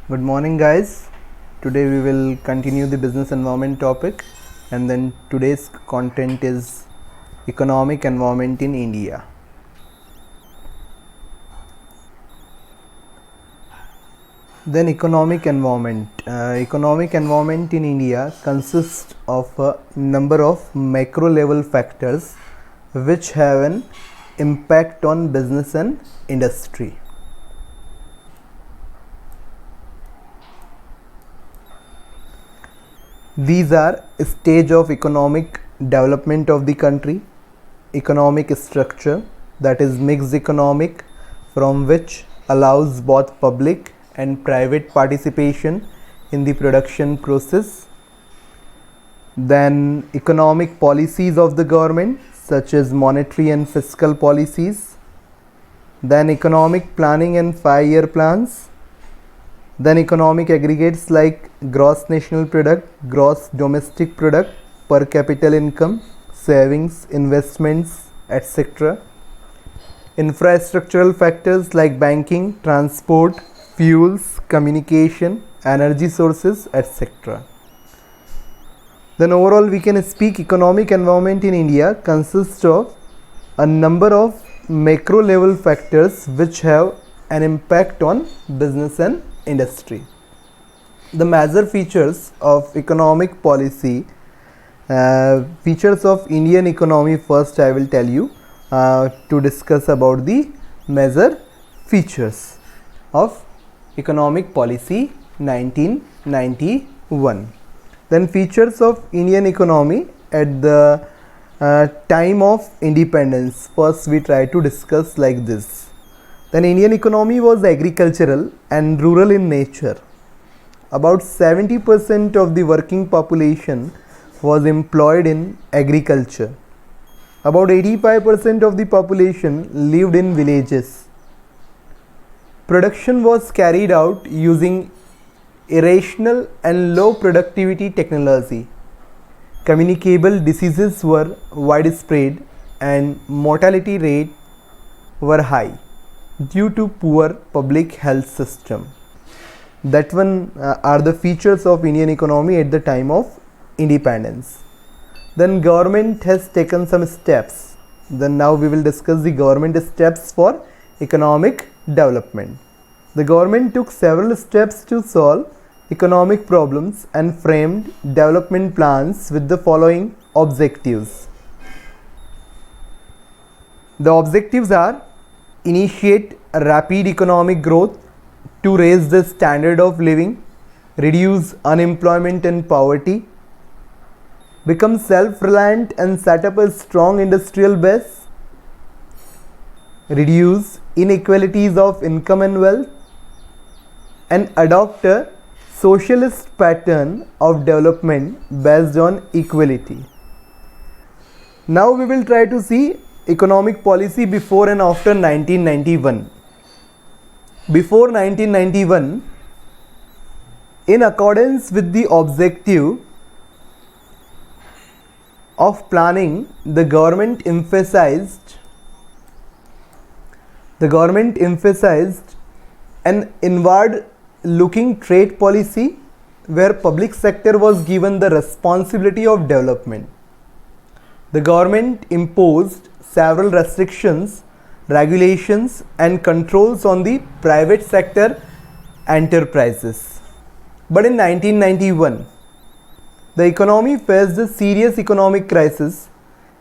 Good morning, guys. Today we will continue the business environment topic, and then today's content is economic environment in India. Then economic environment. Economic environment in India consists of a number of macro level factors which have an impact on business and industry. These are stage of economic development of the country, economic structure, that is mixed economic, from which allows both public and private participation in the production process. Then economic policies of the government such as monetary and fiscal policies. Then economic planning and 5-year plans. Then economic aggregates like gross national product, gross domestic product, per capita income, savings, investments, etc. Infrastructural factors like banking, transport, fuels, communication, energy sources, etc. Then overall we can speak economic environment in India consists of a number of macro level factors which have an impact on business and industry. The major features of economic policy, features of Indian economy, first I will tell you to discuss about the major features of economic policy 1991. Then features of Indian economy at the time of independence. First we try to discuss like this. Then Indian economy was agricultural and rural in nature. About 70% of the working population was employed in agriculture. About 85% of the population lived in villages. Production was carried out using irrational and low productivity technology. Communicable diseases were widespread and mortality rate were high due to poor public health system. That one are the features of Indian economy at the time of independence. Then government has taken some steps. Then now we will discuss the government steps for economic development. The government took several steps to solve economic problems and framed development plans with the following objectives. The objectives are: initiate rapid economic growth to raise the standard of living, reduce unemployment and poverty, become self-reliant and set up a strong industrial base, reduce inequalities of income and wealth, and adopt a socialist pattern of development based on equality. Now we will try to see economic policy before and after 1991. Before 1991, in accordance with the objective of planning, the government emphasized an inward looking trade policy where public sector was given the responsibility of development. The government imposed several restrictions, regulations and controls on the private sector enterprises. But in 1991, the economy faced a serious economic crisis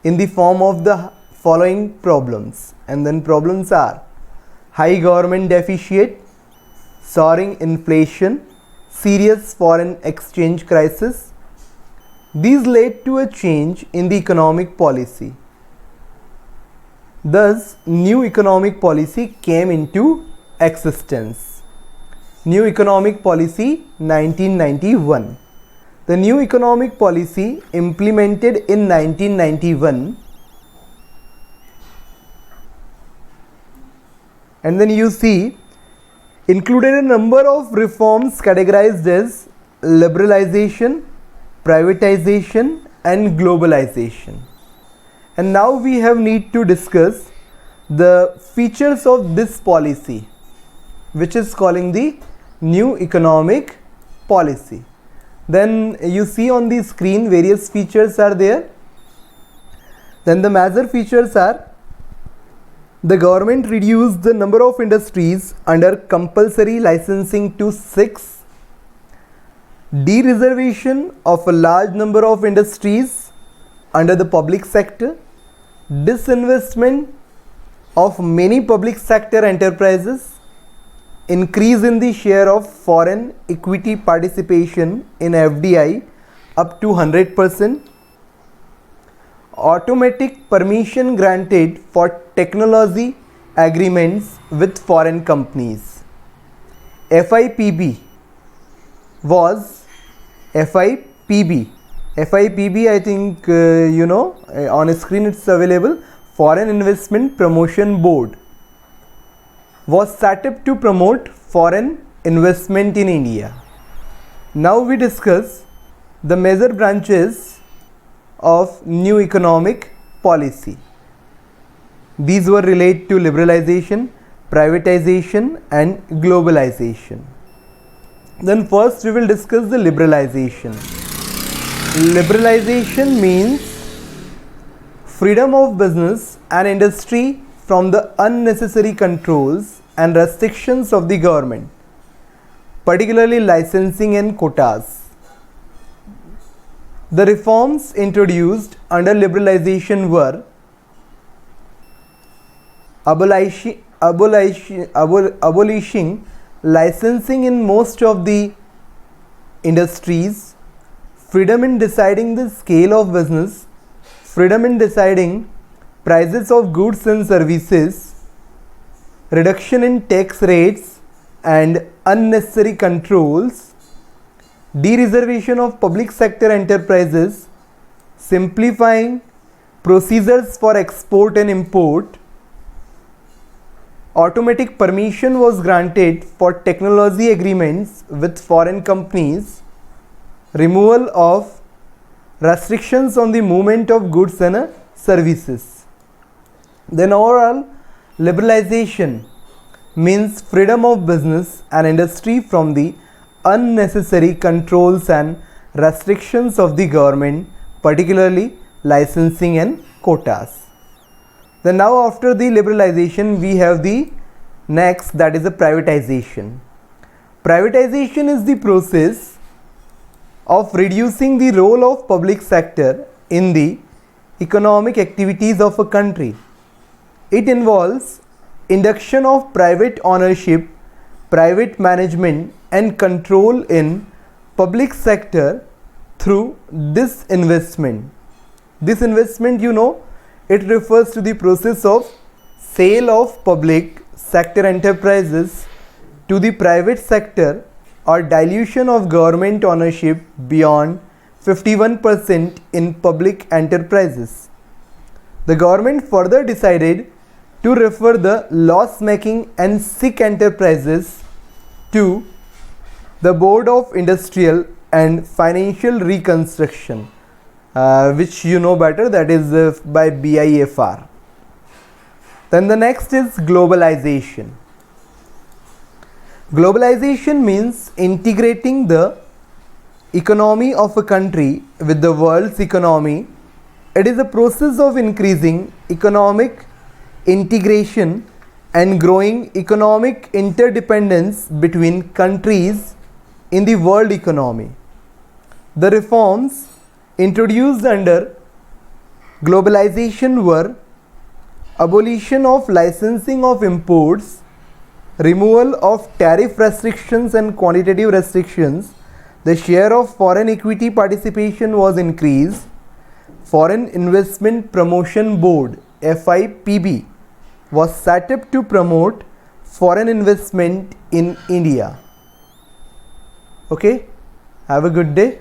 in the form of the following problems. And then problems are: high government deficit, soaring inflation, serious foreign exchange crisis. These led to a change in the economic policy. Thus, new economic policy came into existence. New economic policy 1991. The new economic policy implemented in 1991, and then you see included a number of reforms categorized as liberalization, privatization and globalization. And now we have need to discuss the features of this policy, which is calling the new economic policy. Then you see on the screen various features are there. Then the major features are: the government reduced the number of industries under compulsory licensing to 6, de-reservation of a large number of industries under the public sector, disinvestment of many public sector enterprises, increase in the share of foreign equity participation in FDI up to 100%, automatic permission granted for technology agreements with foreign companies. FIPB was FIPB, I think on screen it's available. Foreign Investment Promotion Board was set up to promote foreign investment in India. Now we discuss the major branches of new economic policy. These were related to liberalization, privatization and globalization. Then first we will discuss the liberalization. Liberalization means freedom of business and industry from the unnecessary controls and restrictions of the government, particularly licensing and quotas. The reforms introduced under liberalization were abolishing licensing in most of the industries, freedom in deciding the scale of business, freedom in deciding prices of goods and services, reduction in tax rates and unnecessary controls, de-reservation of public sector enterprises, simplifying procedures for export and import, automatic permission was granted for technology agreements with foreign companies, removal of restrictions on the movement of goods and services. Then overall, liberalization means freedom of business and industry from the unnecessary controls and restrictions of the government, particularly licensing and quotas. Then now after the liberalization we have the next, that is the privatization. Privatization is the process of reducing the role of public sector in the economic activities of a country. It involves induction of private ownership, private management and control in public sector through disinvestment. Disinvestment, it refers to the process of sale of public sector enterprises to the private sector or dilution of government ownership beyond 51% in public enterprises. The government further decided to refer the loss-making and sick enterprises to the Board of Industrial and Financial Reconstruction, which you know better, that is by BIFR. Then the next is globalization. Globalization means integrating the economy of a country with the world's economy. It is a process of increasing economic integration and growing economic interdependence between countries in the world economy. The reforms introduced under globalization were abolition of licensing of imports, removal of tariff restrictions and quantitative restrictions, the share of foreign equity participation was increased, Foreign Investment Promotion Board FIPB was set up to promote foreign investment in India. Okay, have a good day.